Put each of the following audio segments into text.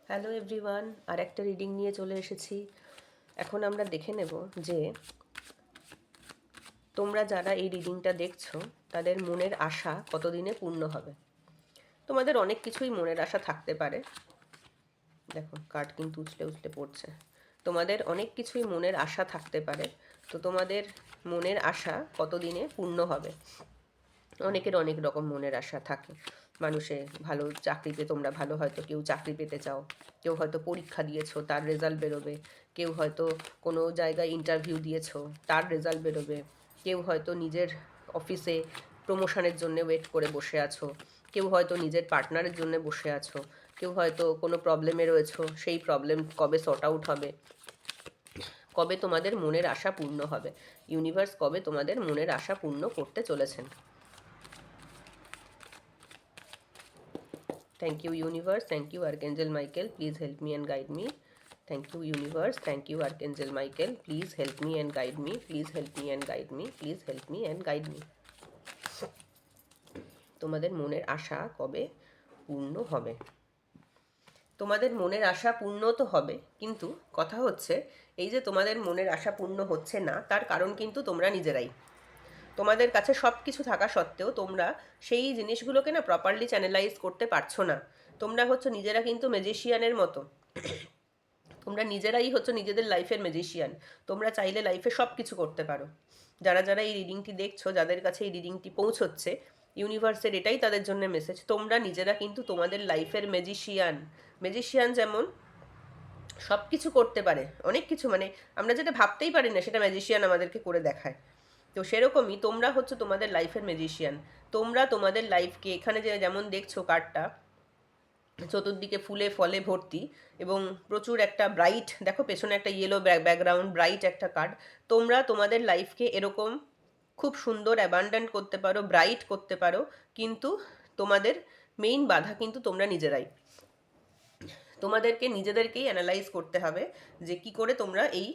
Hello everyone, আর একটা reading নিয়ে চলে এসেছি। এখন আমরা দেখে নেব যে তোমরা যারা এই রিডিংটা দেখছো তাদের মনের আশা কতদিনে পূর্ণ হবে। তোমাদের অনেক কিছুই মনের আশা থাকতে পারে। দেখো কার্ড কিন্তু উছলে উছলে পড়ছে। তোমাদের অনেক কিছুই মনের আশা থাকতে পারে। তো তোমাদের মনের আশা কতদিনে পূর্ণ হবে। অনেকের অনেক রকম মনের আশা থাকে। মানুষের ভালো চাকরিতে তোমরা ভালো, হয়তো কেউ চাকরি পেতে চাও, কেউ হয়তো পরীক্ষা দিয়েছো তার রেজাল্ট বেরোবে, কেউ হয়তো কোনো জায়গায় ইন্টারভিউ দিয়েছো তার রেজাল্ট বেরোবে, কেউ হয়তো নিজের অফিসে প্রমোশনের জন্য ওয়েট করে বসে আছো, কেউ হয়তো নিজের পার্টনারের জন্য বসে আছো, কেউ হয়তো কোনো প্রবলেমে রয়েছো, সেই প্রবলেম কবে সর্ট আউট হবে, কবে তোমাদের মনের আশা পূর্ণ হবে, ইউনিভার্স কবে তোমাদের মনের আশা পূর্ণ করতে চলেছেন। Thank you, universe. Thank you, Archangel Michael. Please help me and guide me. Thank you, universe. Thank you, Archangel Michael. Please help me and guide me. Please help me and guide me. Please help me and guide me. তোমাদের মনের আশা কবে পূর্ণ হবে? তোমাদের মনের আশা পূর্ণ তো হবে, কিন্তু কথা হচ্ছে এই যে তোমাদের মনের আশা পূর্ণ হচ্ছে না, তার কারণ কিন্তু তোমরা নিজেরাই। তোমাদের কাছে সব কিছু থাকা সত্ত্বেও তোমরা সেই জিনিসগুলোকে না প্রপারলি চ্যানেলাইজ করতে পারছো না। তোমরা হচ্ছে নিজেরা কিন্তু ম্যাজিশিয়ানের মতো। তোমরা নিজেরাই হচ্ছে নিজেদের লাইফের ম্যাজিশিয়ান। তোমরা চাইলে লাইফে সব কিছু করতে পারো। যারা যারা এই রিডিংটি দেখছো, যাদের কাছে এই রিডিংটি পৌঁছচ্ছে, ইউনিভার্সের এটাই তাদের জন্য মেসেজ, তোমরা নিজেরা কিন্তু তোমাদের লাইফের ম্যাজিশিয়ান। ম্যাজিশিয়ান যেমন সব কিছু করতে পারে, অনেক কিছু, মানে আমরা যেটা ভাবতেই পারি না সেটা ম্যাজিশিয়ান আমাদেরকে করে দেখায়। তো সেরকমই তোমরা হচ্ছে তোমাদের লাইফের ম্যাজিশিয়ান। তোমরা তোমাদের লাইফকে, এখানে যে যেমন দেখছো কার্ডটা চতুর্দিকে ফুলে ফলে ভর্তি এবং প্রচুর একটা ব্রাইট, দেখো পেছনে একটা ইয়েলো ব্যাকগ্রাউন্ড, ব্রাইট একটা কার্ড। তোমরা তোমাদের লাইফকে এরকম খুব সুন্দর অ্যাবান্ডেন্ট করতে পারো, ব্রাইট করতে পারো, কিন্তু তোমাদের মেইন বাধা কিন্তু তোমরা নিজেরাই। তোমাদেরকে নিজেদেরকেই অ্যানালাইজ করতে হবে যে কি করে তোমরা এই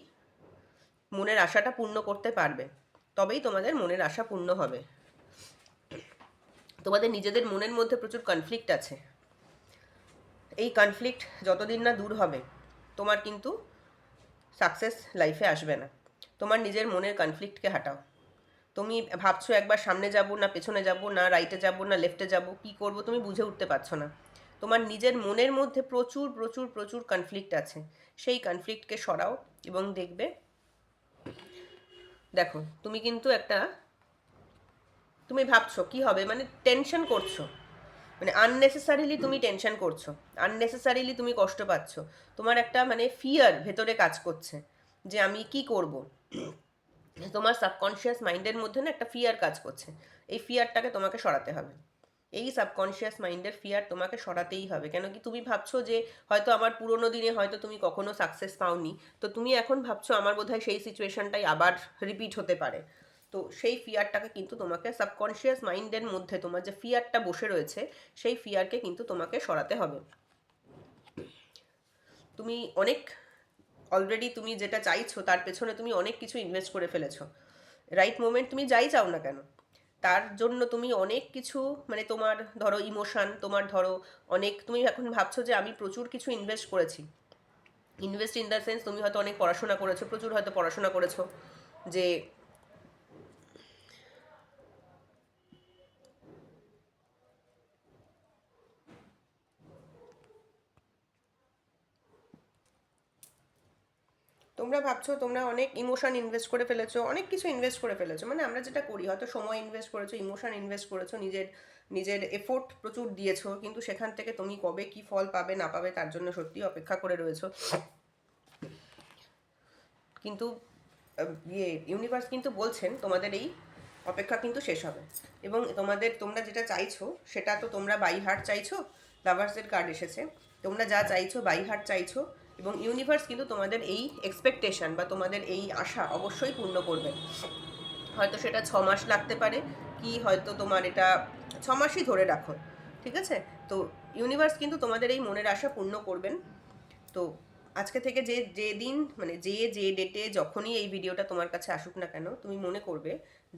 মনের আশাটা পূর্ণ করতে পারবে, তবেই তোমাদের মনের আশা পূর্ণ হবে। তোমাদের নিজেদের মনের মধ্যে প্রচুর কনফ্লিক্ট আছে। এই কনফ্লিক্ট যতদিন না দূর হবে, তোমার কিন্তু সাকসেস লাইফে আসবে না। তোমার নিজের মনের কনফ্লিক্টকে হাঁটাও। তুমি ভাবছো একবার সামনে যাব না পেছনে যাব, না রাইটে যাব না লেফটে যাব, কি করব তুমি বুঝে উঠতে পারছো না। তোমার নিজের মনের মধ্যে প্রচুর প্রচুর প্রচুর কনফ্লিক্ট আছে। সেই কনফ্লিক্টকে সরাও এবং দেখবে, দেখো তুমি কিন্তু একটা, তুমি ভাবছো কি হবে, মানে টেনশন করছো, মানে আননেসেসারিলি তুমি টেনশন করছো, আননেসেসারিলি তুমি কষ্ট পাচ্ছ। তোমার একটা মানে ফিয়ার ভেতরে কাজ করছে যে আমি কি করব। তোমার সাবকনশিয়াস মাইন্ডের মধ্যে না একটা ফিয়ার কাজ করছে। এই ফিয়ারটাকে তোমাকে সরাতে হবে। এই সাবকনশিয়াস মাইন্ডের ফিয়ার তোমাকে সরাতেই হবে। কেন কি তুমি ভাবছো যে হয়তো আমার পুরোনো দিনে হয়তো তুমি কখনো সাকসেস পাওনি, তো তুমি এখন ভাবছো আমার বোধহয় সেই সিচুয়েশনটাই আবার রিপিট হতে পারে। তো সেই ফিয়ারটাকে কিন্তু তোমাকে, সাবকনশিয়াস মাইন্ডের মধ্যে তোমার যে ফিয়ারটা বসে রয়েছে, সেই ফিয়ারকে কিন্তু তোমাকে সরাতে হবে। তুমি অনেক, অলরেডি তুমি যেটা চাইছো তার পেছনে তুমি অনেক কিছু ইনভেস্ট করে ফেলেছো। রাইট মোমেন্ট তুমি যাই চাও না কেন, তার জন্য তুমি অনেক কিছু, মানে তোমার ধরো ইমোশান, তোমার ধরো অনেক, তুমি এখন ভাবছো যে আমি প্রচুর কিছু ইনভেস্ট করেছি। ইনভেস্ট ইন দ্য সেন্স তুমি হয়তো অনেক পড়াশোনা করেছো, প্রচুর হয়তো পড়াশোনা করেছো, যে তোমরা ভাবছো তোমরা অনেক ইমোশন ইনভেস্ট করে ফেলেছো, অনেক কিছু ইনভেস্ট করে ফেলেছো, মানে আমরা যেটা করি হয়তো সময় ইনভেস্ট করেছো, ইমোশন ইনভেস্ট করেছো, নিজের নিজের এফোর্ট প্রচুর দিয়েছো, কিন্তু সেখান থেকে তুমি কবে কি ফল পাবে না পাবে তার জন্য সত্যি অপেক্ষা করে রয়েছো। কিন্তু ইউনিভার্স কিন্তু বলছেন তোমাদের এই অপেক্ষা কিন্তু শেষ হবে, এবং তোমরা যেটা চাইছো সেটা তো তোমরা বাই হার্ট চাইছো। লাভার্সের কার্ড এসেছে, তোমরা যা চাইছো বাই হার্ট চাইছো, এবং ইউনিভার্স কিন্তু তোমাদের এই এক্সপেকটেশন বা তোমাদের এই আশা অবশ্যই পূর্ণ করবে। হয়তো সেটা 6 মাস লাগতে পারে, কি হয়তো তোমার এটা 6 মাসই ধরে রাখো, ঠিক আছে। তো ইউনিভার্স কিন্তু তোমাদের এই মনের আশা পূর্ণ করবেন। তো আজকে থেকে যে যে দিন, মানে যে ডেটে যখনই এই ভিডিওটা তোমার কাছে আসুক না কেন, তুমি মনে করবে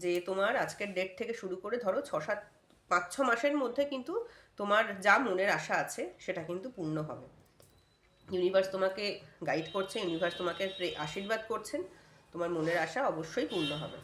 যে তোমার আজকের ডেট থেকে শুরু করে ধরো 5-6 মাসের মধ্যে কিন্তু তোমার যা মনের আশা আছে সেটা কিন্তু পূর্ণ হবে। ইউনিভার্স তোমাকে গাইড করছে, ইউনিভার্স তোমাকে আশীর্বাদ করছেন, তোমার মনের আশা অবশ্যই পূর্ণ হবে।